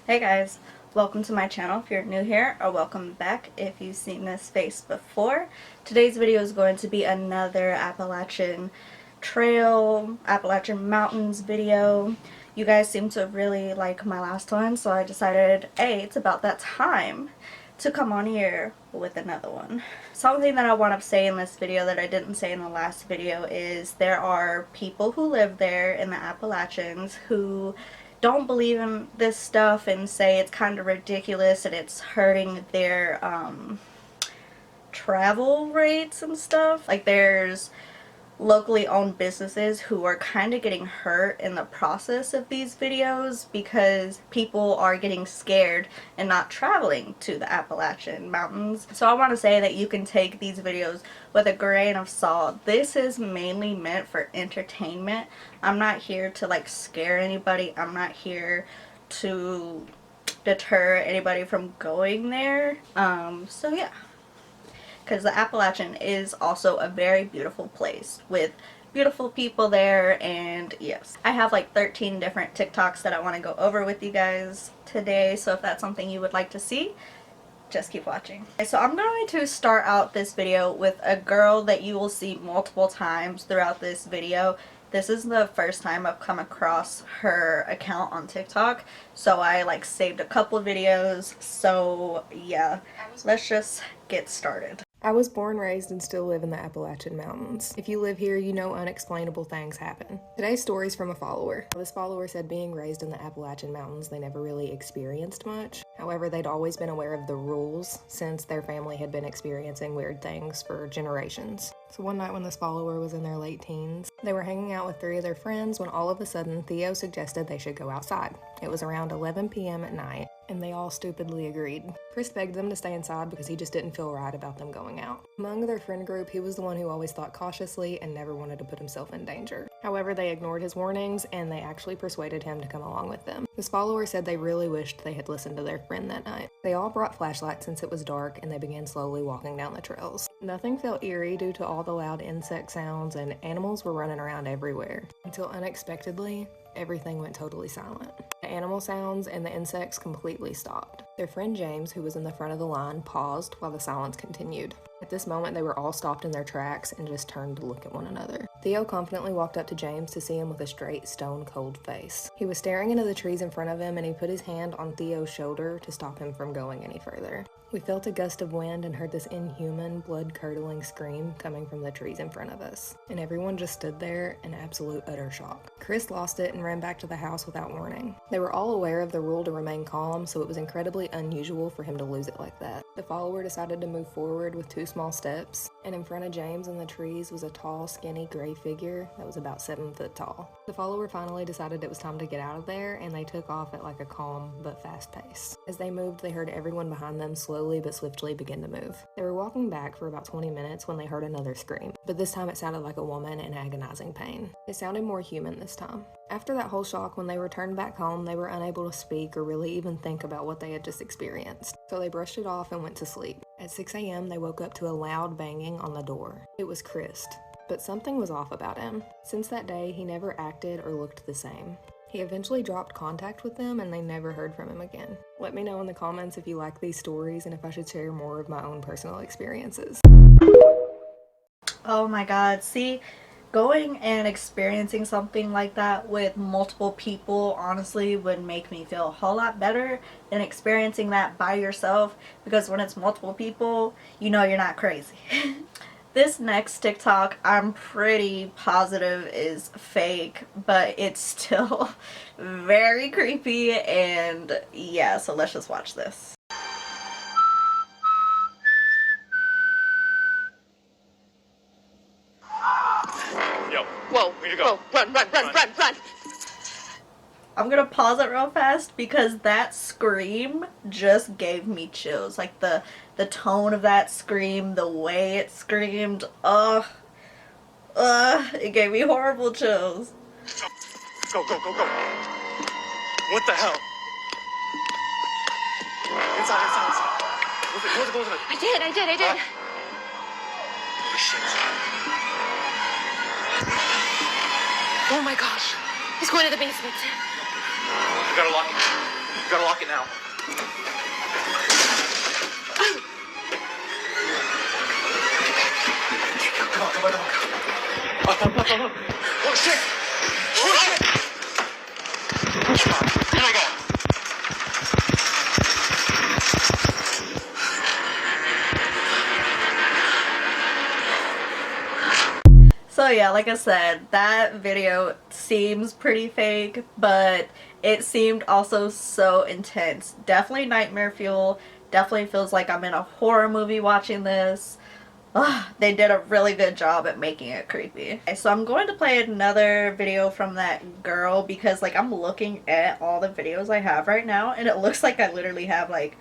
Hey guys, welcome to my channel if you're new here, or welcome back if you've seen this face before. Today's video is going to be another Appalachian trail, Appalachian mountains video. You guys seem to really like my last one, so I decided, hey, it's about that time to come on here with another one. Something that I want to say in this video that I didn't say in the last video is there are people who live there in the Appalachians who don't believe in this stuff and say it's kind of ridiculous and it's hurting their travel rates and stuff. Like, there's locally owned businesses who are kind of getting hurt in the process of these videos because people are getting scared and not traveling to the Appalachian mountains. So I want to say that you can take these videos with a grain of salt. This is mainly meant for entertainment. I'm not here to like scare anybody. I'm not here to deter anybody from going there. So yeah. Because the Appalachian is also a very beautiful place with beautiful people there, and yes. I have like 13 different TikToks that I want to go over with you guys today, so if that's something you would like to see, just keep watching. Okay, so I'm going to start out this video with a girl that you will see multiple times throughout this video. This is the first time I've come across her account on TikTok, so I like saved a couple of videos, so yeah, let's just get started. I was born, raised, and still live in the Appalachian Mountains. If you live here, you know unexplainable things happen. Today's story's from a follower. This follower said being raised in the Appalachian Mountains, they never really experienced much. However, they'd always been aware of the rules since their family had been experiencing weird things for generations. So one night when this follower was in their late teens, they were hanging out with 3 of their friends when all of a sudden Theo suggested they should go outside. It was around 11 p.m. at night, and they all stupidly agreed. Chris begged them to stay inside because he just didn't feel right about them going out. Among their friend group, he was the one who always thought cautiously and never wanted to put himself in danger. However, they ignored his warnings and they actually persuaded him to come along with them. This follower said they really wished they had listened to their friend that night. They all brought flashlights since it was dark, and they began slowly walking down the trails. Nothing felt eerie due to all the loud insect sounds, and animals were running around everywhere. Until unexpectedly, everything went totally silent. The animal sounds and the insects completely stopped. Their friend James, who was in the front of the line, paused while the silence continued. At this moment, they were all stopped in their tracks and just turned to look at one another. Theo confidently walked up to James to see him with a straight, stone-cold face. He was staring into the trees in front of him, and he put his hand on Theo's shoulder to stop him from going any further. We felt a gust of wind and heard this inhuman, blood-curdling scream coming from the trees in front of us, and everyone just stood there in absolute utter shock. Chris lost it and ran back to the house without warning. They were all aware of the rule to remain calm, so it was incredibly unusual for him to lose it like that. The follower decided to move forward with 2 small steps, and in front of James in the trees was a tall, skinny, gray figure that was about 7 foot tall. The follower finally decided it was time to get out of there, and they took off at like a calm but fast pace. As they moved, they heard everyone behind them slowly but swiftly begin to move. They were walking back for about 20 minutes when they heard another scream, but this time it sounded like a woman in agonizing pain. It sounded more human this time. After that whole shock, when they returned back home, they were unable to speak or really even think about what they had just experienced, so they brushed it off and went to sleep. At 6 a.m., they woke up to a loud banging on the door. It was Chris, but something was off about him. Since that day, he never acted or looked the same. He eventually dropped contact with them, and they never heard from him again. Let me know in the comments if you like these stories and if I should share more of my own personal experiences. Oh my god, see, going and experiencing something like that with multiple people honestly would make me feel a whole lot better than experiencing that by yourself, because when it's multiple people, you know you're not crazy. This next TikTok, I'm pretty positive is fake, but it's still very creepy, and yeah, so let's just watch this. Yo, whoa, where'd you go? Whoa, run. I'm gonna pause it real fast because that scream just gave me chills. Like the tone of that scream, the way it screamed, it gave me horrible chills. Go. What the hell? Inside. Close it. I did. Holy shit. Oh my gosh. He's going to the basement. You gotta lock it. You gotta lock it now. Come on, come on, come on. Oh, shit! Oh, shit! Here we go. So yeah, like I said, that video seems pretty fake, but it seemed also so intense. Definitely nightmare fuel. Definitely feels like I'm in a horror movie watching this. Ugh, they did a really good job at making it creepy. Okay, so I'm going to play another video from that girl because like I'm looking at all the videos I have right now and it looks like I literally have like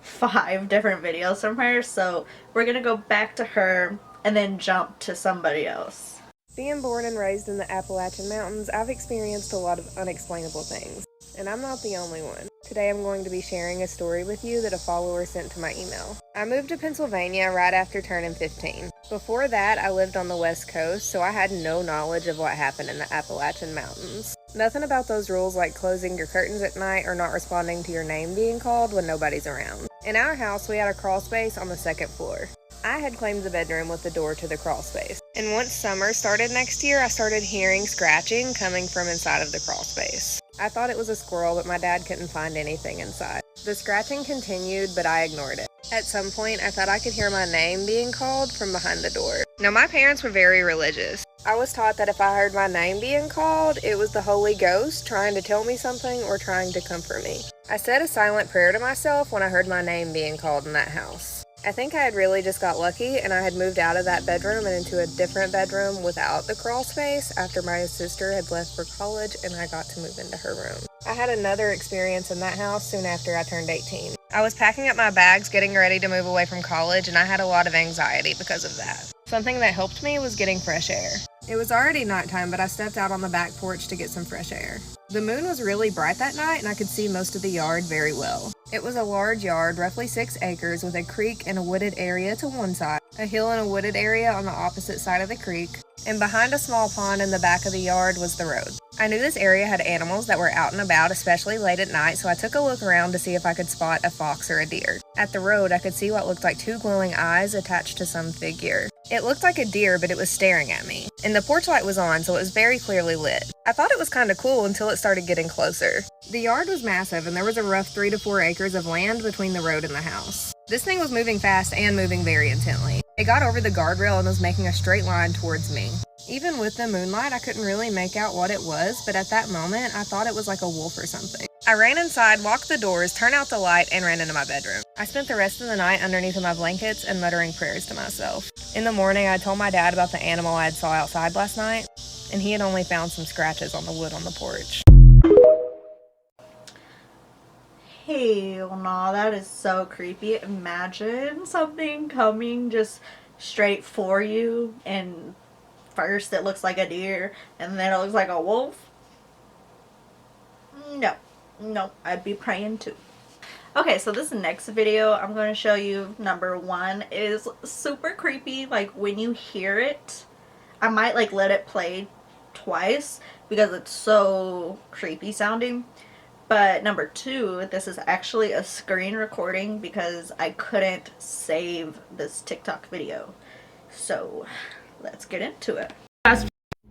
5 different videos from her. So we're gonna go back to her and then jump to somebody else. Being born and raised in the Appalachian Mountains, I've experienced a lot of unexplainable things, and I'm not the only one. Today I'm going to be sharing a story with you that a follower sent to my email. I moved to Pennsylvania right after turning 15. Before that, I lived on the West Coast, so I had no knowledge of what happened in the Appalachian Mountains. Nothing about those rules like closing your curtains at night or not responding to your name being called when nobody's around. In our house, we had a crawl space on the 2nd floor. I had claimed the bedroom with the door to the crawl space. And once summer started next year, I started hearing scratching coming from inside of the crawl space. I thought it was a squirrel, but my dad couldn't find anything inside. The scratching continued, but I ignored it. At some point, I thought I could hear my name being called from behind the door. Now, my parents were very religious. I was taught that if I heard my name being called, it was the Holy Ghost trying to tell me something or trying to comfort me. I said a silent prayer to myself when I heard my name being called in that house. I think I had really just got lucky and I had moved out of that bedroom and into a different bedroom without the crawl space after my sister had left for college and I got to move into her room. I had another experience in that house soon after I turned 18. I was packing up my bags, getting ready to move away from college, and I had a lot of anxiety because of that. Something that helped me was getting fresh air. It was already nighttime, but I stepped out on the back porch to get some fresh air. The moon was really bright that night, and I could see most of the yard very well. It was a large yard, roughly 6 acres, with a creek and a wooded area to one side, a hill and a wooded area on the opposite side of the creek, and behind a small pond in the back of the yard was the road. I knew this area had animals that were out and about, especially late at night, so I took a look around to see if I could spot a fox or a deer. At the road, I could see what looked like 2 glowing eyes attached to some figure. It looked like a deer, but it was staring at me, and the porch light was on, so it was very clearly lit. I thought it was kind of cool until it started getting closer. The yard was massive, and there was a rough 3 to 4 acres of land between the road and the house. This thing was moving fast and moving very intently. It got over the guardrail and was making a straight line towards me. Even with the moonlight, I couldn't really make out what it was, but at that moment, I thought it was like a wolf or something. I ran inside, locked the doors, turned out the light, and ran into my bedroom. I spent the rest of the night underneath my blankets and muttering prayers to myself. In the morning, I told my dad about the animal I had saw outside last night, and he had only found some scratches on the wood on the porch. Hell no, that is so creepy. Imagine something coming just straight for you, and first it looks like a deer, and then it looks like a wolf. No, I'd be praying too. Okay, so this next video I'm going to show you, number 1, is super creepy. Like, when you hear it, I might like let it play twice because it's so creepy sounding. But number 2, this is actually a screen recording because I couldn't save this TikTok video. So let's get into it.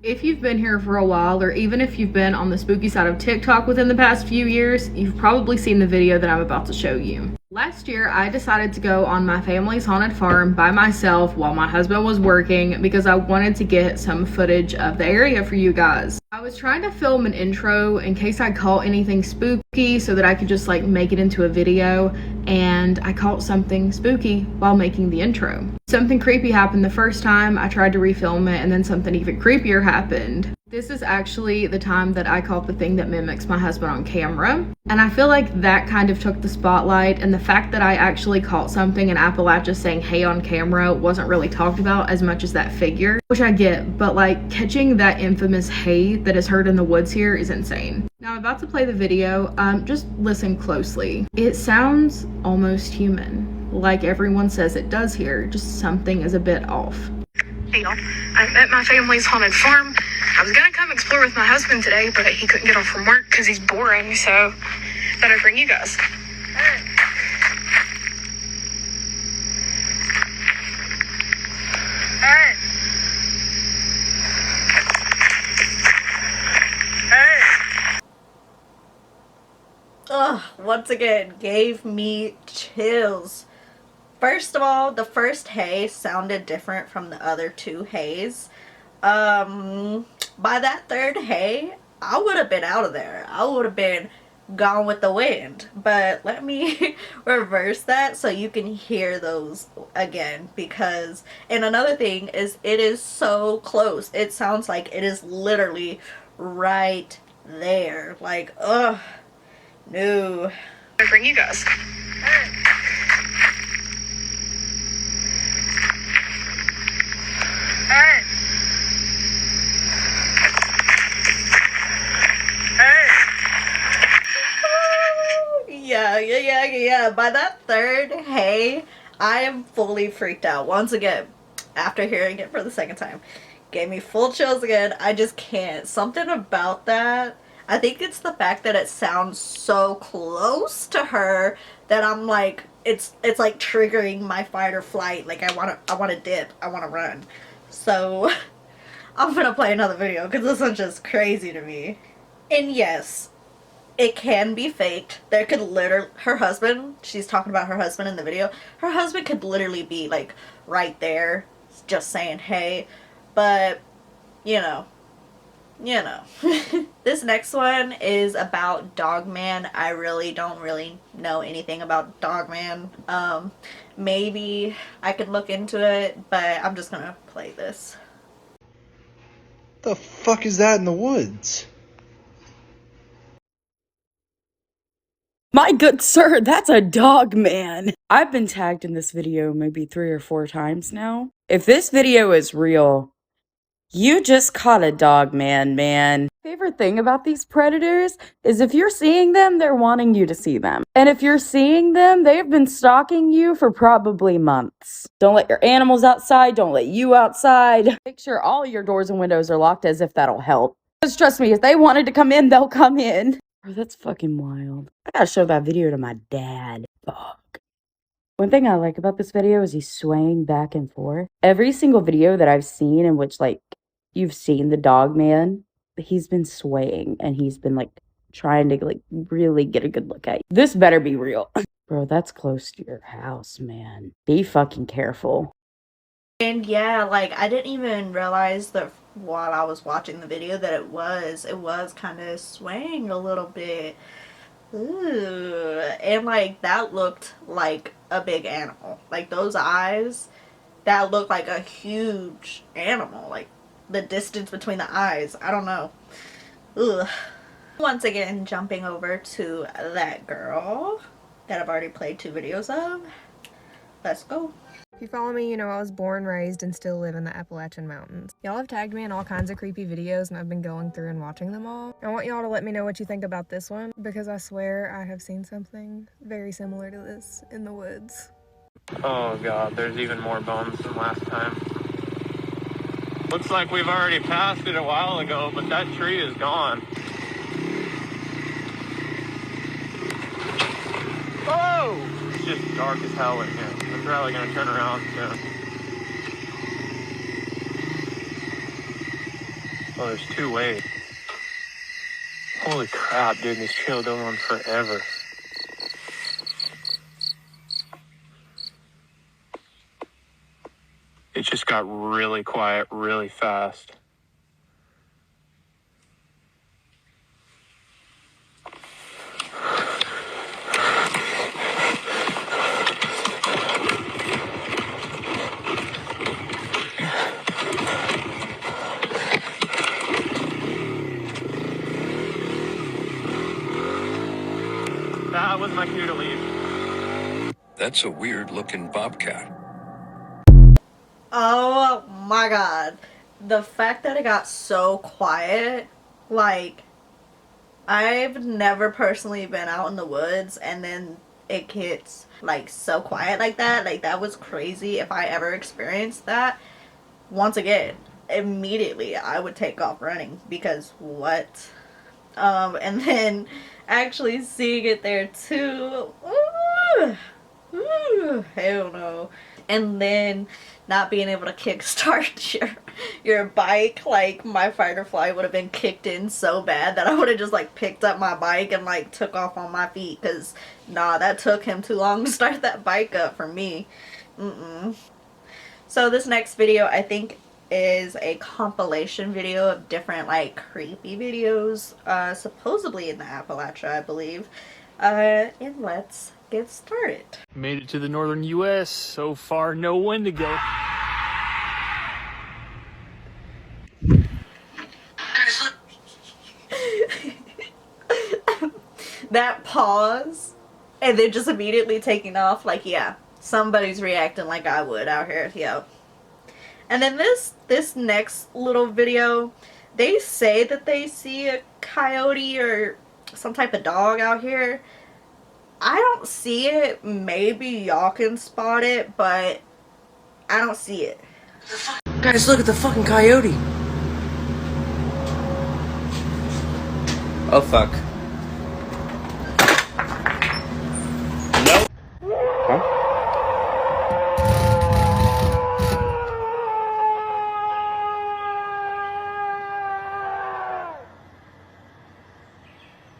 If you've been here for a while, or even if you've been on the spooky side of TikTok within the past few years, you've probably seen the video that I'm about to show you. Last year, I decided to go on my family's haunted farm by myself while my husband was working because I wanted to get some footage of the area for you guys. I was trying to film an intro in case I caught anything spooky so that I could just like make it into a video, and I caught something spooky while making the intro. Something creepy happened the first time I tried to refilm it, and then something even creepier happened. This is actually the time that I caught the thing that mimics my husband on camera, and I feel like that kind of took the spotlight, and the fact that I actually caught something in Appalachia saying hey on camera wasn't really talked about as much as that figure, which I get, but like catching that infamous hey that is heard in the woods here is insane. Now I'm about to play the video, just listen closely. It sounds almost human, like everyone says it does here, just something is a bit off. Hey y'all, I'm at my family's haunted farm. I was gonna come explore with my husband today, but he couldn't get off from work because he's boring, so that I bring you guys. Ugh, once again, gave me chills. First of all, the first hay sounded different from the other two hays. By that third hay, I would have been out of there. I would have been gone with the wind. But let me reverse that so you can hear those again, because, and another thing is, it is so close. It sounds like it is literally right there. Like, ugh, no. I bring you guys. Yeah. By that third hay, I am fully freaked out. Once again, after hearing it for the second time, gave me full chills again. I just can't. Something about that. I think it's the fact that it sounds so close to her that I'm like, it's like triggering my fight or flight. Like I wanna dip. I wanna run. So I'm gonna play another video because this one's just crazy to me. And yes, it can be faked. There could literally, her husband, she's talking about her husband in the video, her husband could literally be like right there just saying hey, but you know. This next one is about Dogman. I really don't know anything about Dogman. Maybe I could look into it, but I'm just gonna play this. The fuck is that in the woods? My good sir, that's a dog man. I've been tagged in this video maybe 3 or 4 times now. If this video is real, you just caught a dog man. Favorite thing about these predators is if you're seeing them, they're wanting you to see them. And if you're seeing them, they've been stalking you for probably months. Don't let your animals outside, don't let you outside. Make sure all your doors and windows are locked, as if that'll help. Because trust me, if they wanted to come in, they'll come in. Oh, that's fucking wild. I gotta show that video to my dad. Fuck. One thing I like about this video is he's swaying back and forth. Every single video that I've seen in which, like, you've seen the dog man, he's been swaying and he's been, like, trying to, like, really get a good look at you. This better be real. Bro, that's close to your house, man. Be fucking careful. And yeah, like, I didn't even realize that while I was watching the video that it was kind of swaying a little bit. Ooh. And like, that looked like a big animal. Like, those eyes, that looked like a huge animal. Like, the distance between the eyes, I don't know. Ugh. Once again, jumping over to that girl that I've already played 2 videos of. Let's go. If you follow me, you know I was born, raised, and still live in the Appalachian Mountains. Y'all have tagged me in all kinds of creepy videos, and I've been going through and watching them all. I want y'all to let me know what you think about this one, because I swear I have seen something very similar to this in the woods. Oh god, there's even more bones than last time. Looks like we've already passed it a while ago, but that tree is gone. Oh! It's just dark as hell in here. I'm probably gonna turn around soon. Oh, there's 2 ways. Holy crap, dude, this trail going on forever. It just got really quiet really fast. That was my cue to leave. That's a weird looking bobcat. Oh my god. The fact that it got so quiet, like, I've never personally been out in the woods and then it gets, like, so quiet like that. Like, that was crazy. If I ever experienced that, once again, immediately I would take off running, because what? And then actually seeing it there too. Ooh, ooh, hell no. And then not being able to kickstart your bike, like my fight or flight would have been kicked in so bad that I would have just like picked up my bike and like took off on my feet, because nah, that took him too long to start that bike up for me. So this next video I think is a compilation video of different like creepy videos, supposedly in the Appalachia, I believe. And let's get started. Made it to the northern U.S. So far, no Wendigo. That pause and then just immediately taking off, like, yeah, somebody's reacting like I would out here, yo. And then this next little video, they say that they see a coyote or some type of dog out here. I don't see it. Maybe y'all can spot it, but I don't see it. Guys, look at the fucking coyote. Oh fuck. Nope. Huh?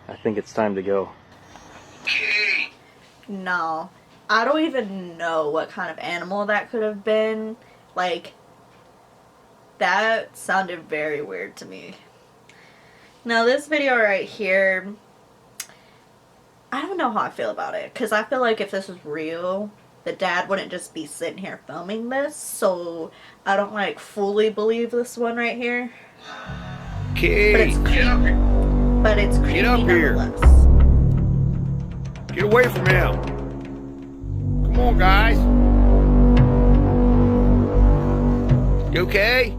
I think it's time to go. No, I don't even know what kind of animal that could have been. Like, that sounded very weird to me. Now this video right here, I don't know how I feel about it, because I feel like if this was real, the dad wouldn't just be sitting here filming this, so I don't like fully believe this one right here. Okay. But it's creepy. But it's creepy nonetheless. Get away from him. Come on, guys. You okay?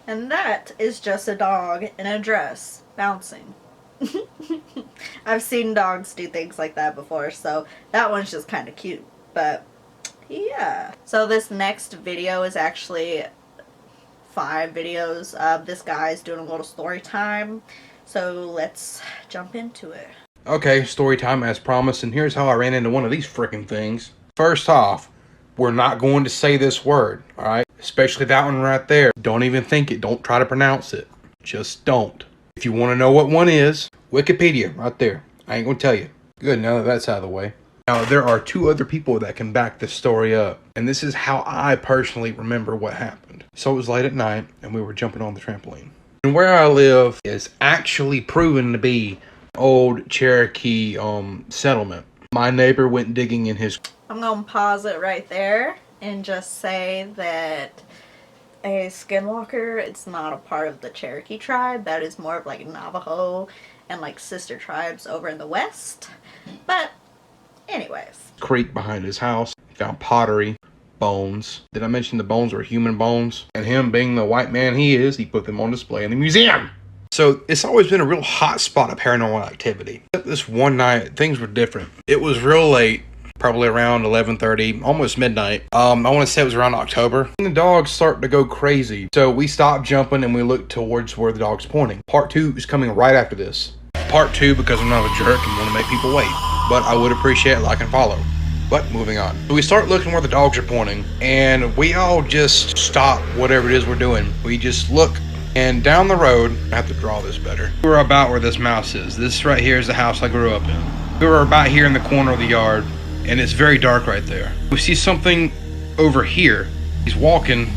And that is just a dog in a dress bouncing. I've seen dogs do things like that before, so that one's just kind of cute. But yeah. So this next video is actually 5 videos of this guy's doing a little story time. So let's jump into it. Okay, story time as promised, and here's how I ran into one of these freaking things. First off, we're not going to say this word, alright? Especially that one right there. Don't even think it. Don't try to pronounce it. Just don't. If you want to know what one is, Wikipedia, right there. I ain't gonna tell you. Good, now that that's out of the way. Now, there are 2 other people that can back this story up, and this is how I personally remember what happened. So it was late at night, and we were jumping on the trampoline. And where I live is actually proven to be an old Cherokee settlement. My neighbor went digging in his... I'm gonna pause it right there and just say that a skinwalker, it's not a part of the Cherokee tribe. That is more of like Navajo and like sister tribes over in the west. But anyways, creek behind his house. He found pottery, bones. Did I mention the bones were human bones? And him being the white man he is, he put them on display in the museum. So it's always been a real hot spot of paranormal activity. Except this one night, things were different. It was real late, probably around 11:30, almost midnight. I want to say it was around October. And the dogs start to go crazy. So we stopped jumping and we looked towards where the dog's pointing. Part 2 is coming right after this. Part 2 because I'm not a jerk and want to make people wait. But I would appreciate a like and follow. But moving on. So we start looking where the dogs are pointing, and we all just stop whatever it is we're doing. We just look, and down the road, I have to draw this better. We're about where this mouse is. This right here is the house I grew up in. We were about here in the corner of the yard, and it's very dark right there. We see something over here. He's walking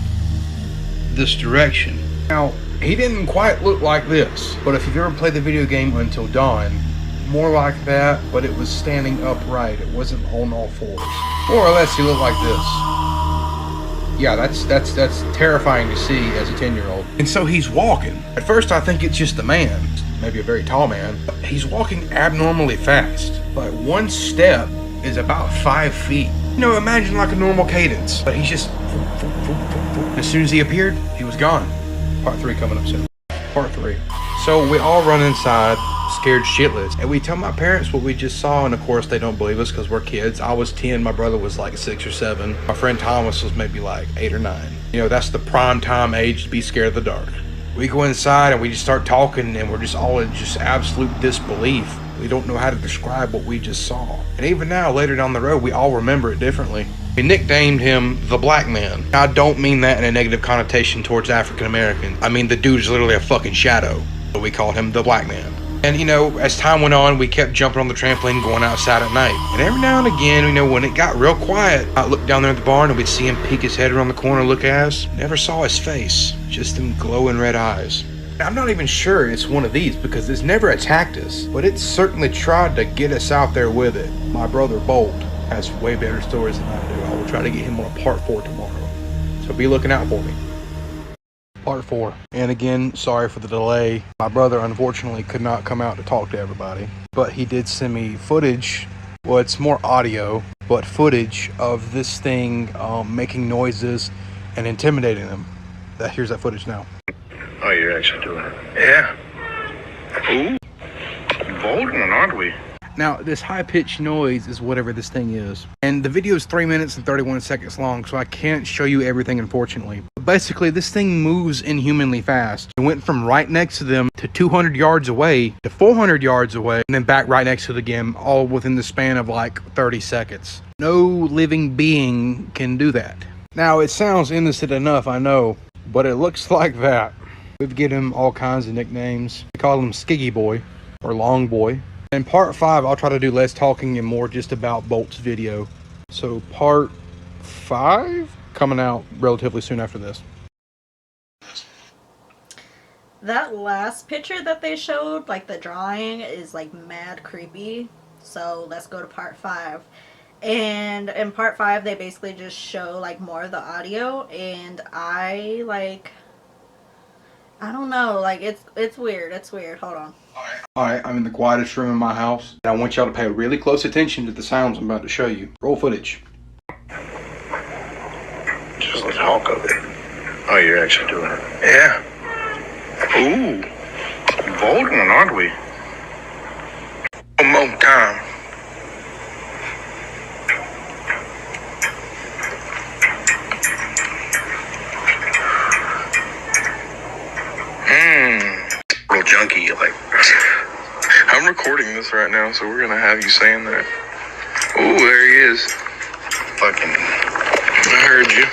this direction. Now, he didn't quite look like this, but if you've ever played the video game Until Dawn, more like that, but it was standing upright. It wasn't on all fours. More or less, he looked like this. Yeah, that's terrifying to see as a 10-year-old. And so he's walking. At first, I think it's just a man, maybe a very tall man. He's walking abnormally fast. Like, one step is about 5 feet. You know, imagine like a normal cadence. But he's just... As soon as he appeared, he was gone. Part 3 coming up soon. Part 3. So we all run inside, scared shitless, and we tell my parents what we just saw, and of course they don't believe us because we're kids. I was 10, my brother was like 6 or 7. My friend Thomas was maybe like 8 or 9. You know, that's the prime time age to be scared of the dark. We go inside and we just start talking, and we're just all in just absolute disbelief. We don't know how to describe what we just saw. And even now, later down the road, we all remember it differently. We nicknamed him the Black Man. I don't mean that in a negative connotation towards African Americans. I mean, the dude is literally a fucking shadow. So we called him the Black Man. And you know, as time went on, we kept jumping on the trampoline, going outside at night. And every now and again, you know, when it got real quiet, I'd look down there at the barn and we'd see him peek his head around the corner, look at us. Never saw his face, just them glowing red eyes. I'm not even sure it's one of these because it's never attacked us, but it certainly tried to get us out there with it. My brother Bolt has way better stories than I do. I will try to get him on a part 4 tomorrow. So be looking out for me. Part 4. And again, sorry for the delay. My brother unfortunately could not come out to talk to everybody, but he did send me footage. Well, it's more audio, but footage of this thing making noises and intimidating them. Here's that footage now. Oh, you're actually doing it. Yeah. Ooh. Bold one, aren't we? Now, this high-pitched noise is whatever this thing is. And the video is 3 minutes and 31 seconds long, so I can't show you everything, unfortunately. But basically, this thing moves inhumanly fast. It went from right next to them to 200 yards away to 400 yards away, and then back right next to the game, all within the span of like 30 seconds. No living being can do that. Now, it sounds innocent enough, I know, but it looks like that. We've given him all kinds of nicknames. We call him Skiggy Boy or Long Boy. In part 5, I'll try to do less talking and more just about Bolt's video. So part 5 coming out relatively soon after this. That last picture that they showed, like the drawing, is like mad creepy. So let's go to part 5. And in part 5, they basically just show like more of the audio, and I don't know, like it's weird. It's weird. Hold on. Alright, I'm in the quietest room in my house, and I want y'all to pay really close attention to the sounds I'm about to show you. Roll footage. Just the talk of it. Oh, you're actually doing it. Yeah. Ooh. Bold one, aren't we? One more time. Real junky, like. I'm recording this right now, so we're gonna have you saying that. Ooh, there he is. Fucking. I heard you.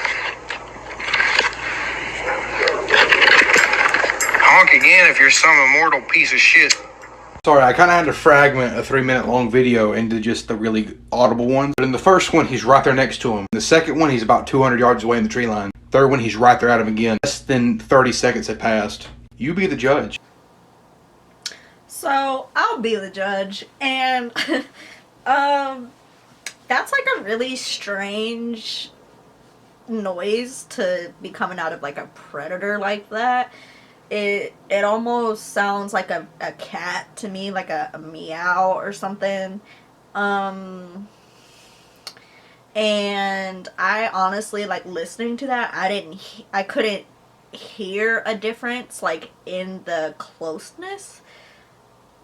Honk again if you're some immortal piece of shit. Sorry, I kind of had to fragment a 3-minute long video into just the really audible ones. But in the first one, he's right there next to him. The second one, he's about 200 yards away in the tree line. Third one, he's right there at him again. Less than 30 seconds had passed. You be the judge. So I'll be the judge, and that's like a really strange noise to be coming out of like a predator like that. It almost sounds like a cat to me, like a meow or something. And I honestly, like, listening to that, I couldn't hear a difference like in the closeness.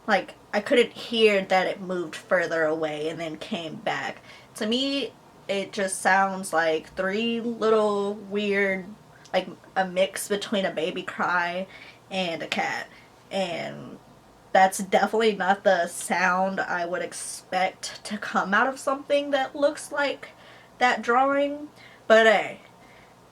Like, I couldn't hear that it moved further away and then came back. To me, it just sounds like 3 little weird, like a mix between a baby cry and a cat. And that's definitely not the sound I would expect to come out of something that looks like that drawing. But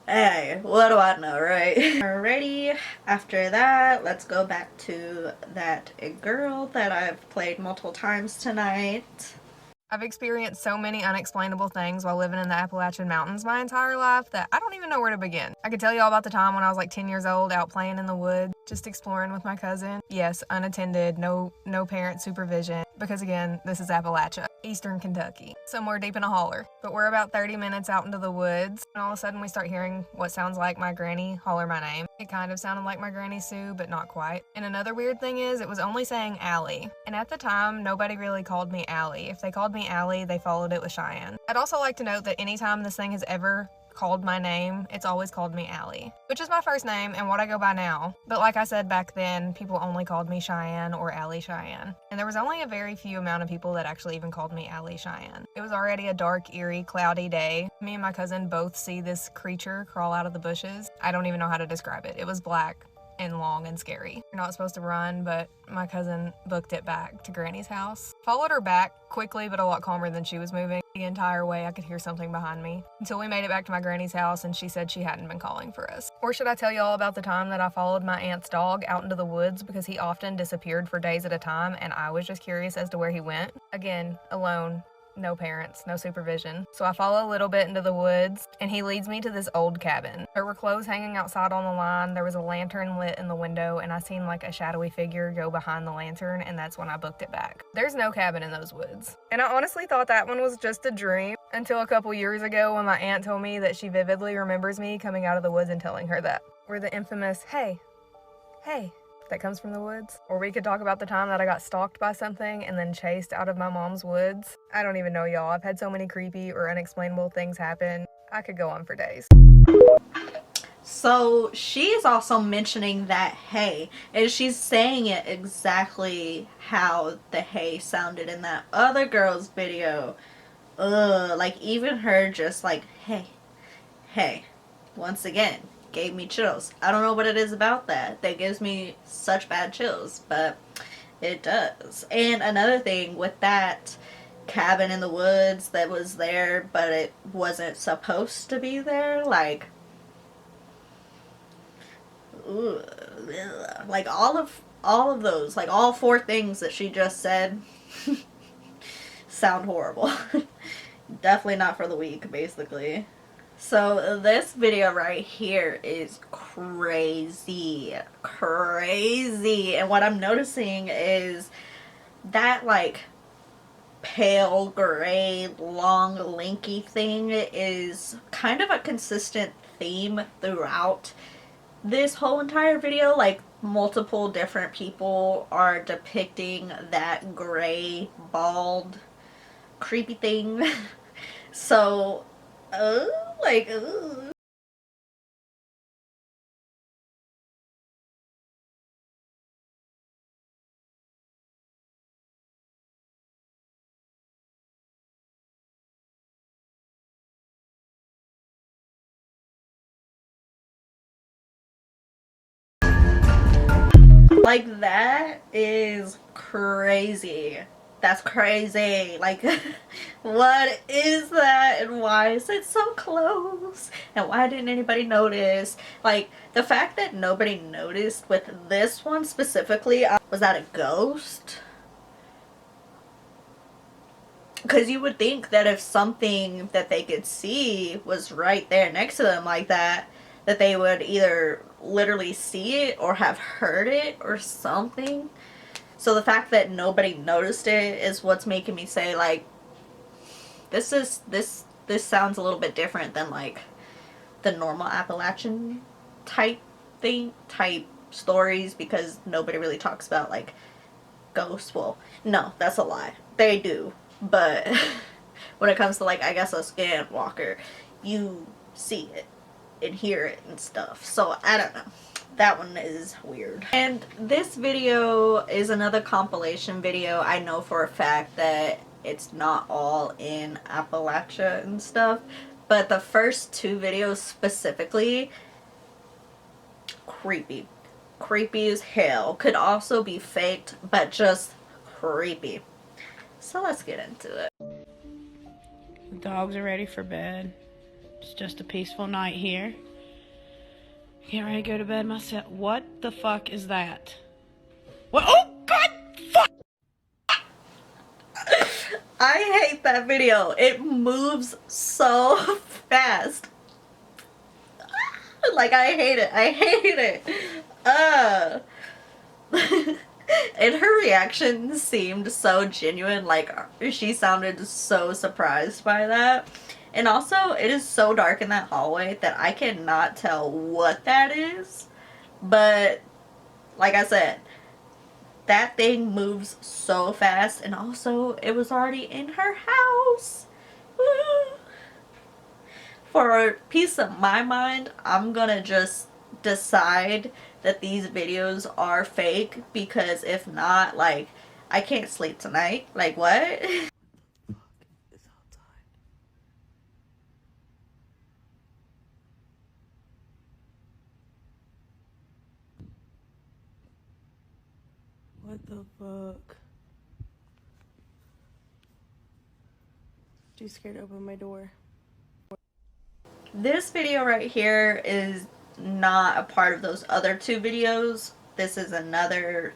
hey, what do I know, right? Alrighty, after that, let's go back to that girl that I've played multiple times tonight. I've experienced so many unexplainable things while living in the Appalachian Mountains my entire life that I don't even know where to begin. I could tell you all about the time when I was like 10 years old out playing in the woods, just exploring with my cousin. Yes, unattended, no parent supervision, because again, this is Appalachia, Eastern Kentucky, somewhere deep in a holler. But we're about 30 minutes out into the woods, and all of a sudden we start hearing what sounds like my granny holler my name. It kind of sounded like my Granny Sue, but not quite. And another weird thing is, it was only saying Allie. And at the time, nobody really called me Allie. If they called me Allie, they followed it with Cheyenne. I'd also like to note that anytime this thing has ever called my name, it's always called me Allie, which is my first name and what I go by now. But like I said back then, people only called me Cheyenne or Allie Cheyenne. And there was only a very few amount of people that actually even called me Allie Cheyenne. It was already a dark, eerie, cloudy day. Me and my cousin both see this creature crawl out of the bushes. I don't even know how to describe it. It was black and long and scary. You're not supposed to run, but my cousin booked it back to Granny's house. Followed her back quickly, but a lot calmer than she was moving. The entire way I could hear something behind me until we made it back to my granny's house and she said she hadn't been calling for us. Or should I tell y'all about the time that I followed my aunt's dog out into the woods because he often disappeared for days at a time and I was just curious as to where he went? Again, alone. No parents, no supervision. So I follow a little bit into the woods and he leads me to this old cabin. There were clothes hanging outside on the line, there was a lantern lit in the window, and I seen like a shadowy figure go behind the lantern, and that's when I booked it back. There's no cabin in those woods. And I honestly thought that one was just a dream until a couple years ago when my aunt told me that she vividly remembers me coming out of the woods and telling her that. Or the infamous, hey, that comes from the woods. Or we could talk about the time that I got stalked by something and then chased out of my mom's woods. I don't even know, y'all. I've had so many creepy or unexplainable things happen. I could go on for days. So she is also mentioning that hey, and she's saying it exactly how the hey sounded in that other girl's video. Like even her just like hey, once again, gave me chills. I don't know what it is about that gives me such bad chills, but it does. And another thing with that cabin in the woods that was there, but it wasn't supposed to be there, like, ooh, like all of those, like all 4 things that she just said sound horrible. Definitely not for the weak, basically. So this video right here is crazy. And what I'm noticing is that like pale gray long lanky thing is kind of a consistent theme throughout this whole entire video. Like multiple different people are depicting that gray bald creepy thing. So like, like that is crazy. That's crazy. Like, what is that? And why is it so close? And why didn't anybody notice? Like, the fact that nobody noticed with this one specifically, was that a ghost? Because you would think that if something that they could see was right there next to them like that, that they would either literally see it or have heard it or something. So the fact that nobody noticed it is what's making me say, like, this sounds a little bit different than like the normal Appalachian type stories, because nobody really talks about like ghosts. Well, no, that's a lie. They do. But when it comes to like, I guess a skinwalker, you see it and hear it and stuff. So I don't know. That one is weird. And this video is another compilation video. I know for a fact that it's not all in Appalachia and stuff, but the first 2 videos specifically, creepy. Creepy as hell. Could also be faked, but just creepy. So let's get into it. The dogs are ready for bed. It's just a peaceful night here. Get ready to go to bed myself. What the fuck is that? What? Oh god! Fuck! I hate that video. It moves so fast. Like, I hate it. I hate it. And her reaction seemed so genuine. Like, she sounded so surprised by that. And also, it is so dark in that hallway that I cannot tell what that is. But, like I said, that thing moves so fast. And also, it was already in her house. Woo! For peace of my mind, I'm gonna just decide that these videos are fake, because if not, like, I can't sleep tonight. Like, what? What the fuck? Too scared to open my door. This video right here is not a part of those other two videos. This is another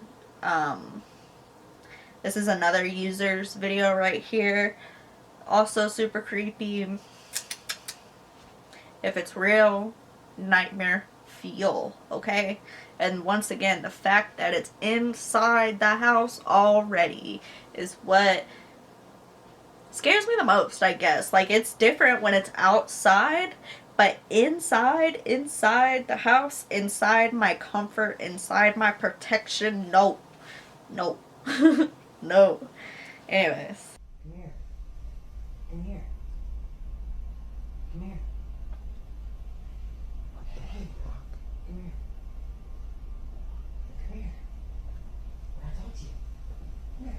user's video right here. Also super creepy. If it's real, nightmare fuel, okay? And once again, the fact that it's inside the house already is what scares me the most, I guess. Like, it's different when it's outside, but inside the house, inside my comfort, inside my protection, no. No. No. Anyways. Come here. Come here. Come here. Hey, come here. Come here. What I told you. Come here.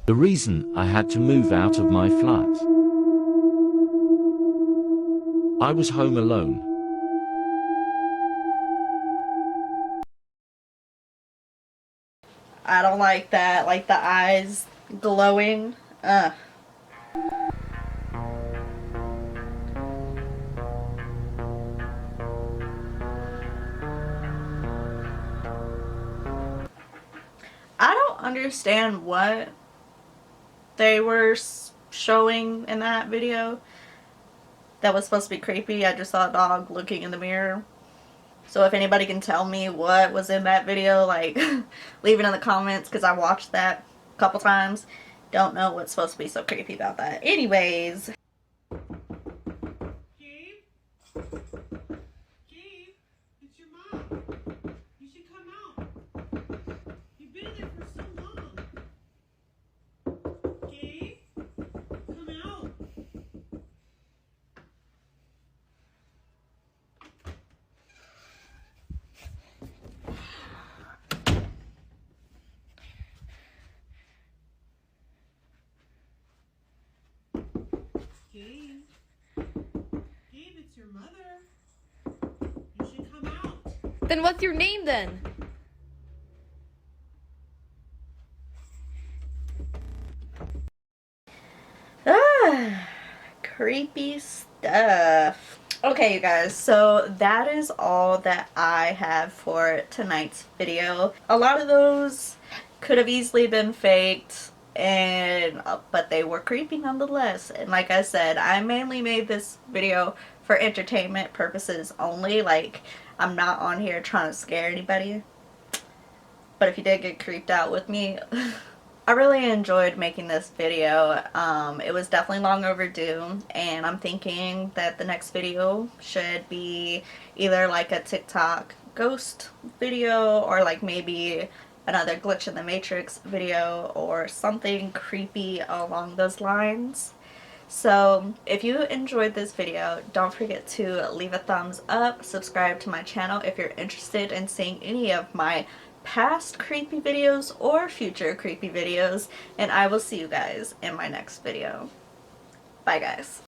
The reason I had to move out of my flat. I was home alone. I don't like that, like the eyes glowing. I don't understand what they were showing in that video that was supposed to be creepy. I just saw a dog looking in the mirror. So if anybody can tell me what was in that video, like, leave it in the comments, because I watched that a couple times. Don't know what's supposed to be so creepy about that. Anyways. Gabe? Gabe? It's your mom. You should come out. You've been there for so long. Gabe? Come out. Gabe? Gabe, it's your mother. You should come out. Then what's your name then? Creepy stuff. Okay, you guys, so that is all that I have for tonight's video. A lot of those could have easily been faked, and but they were creepy nonetheless. And like I said, I mainly made this video for entertainment purposes only. Like, I'm not on here trying to scare anybody. But if you did get creeped out with me, I really enjoyed making this video. It was definitely long overdue, and I'm thinking that the next video should be either like a TikTok ghost video, or like maybe another glitch in the matrix video, or something creepy along those lines. So if you enjoyed this video, don't forget to leave a thumbs up, subscribe to my channel if you're interested in seeing any of my past creepy videos or future creepy videos, and I will see you guys in my next video. Bye guys.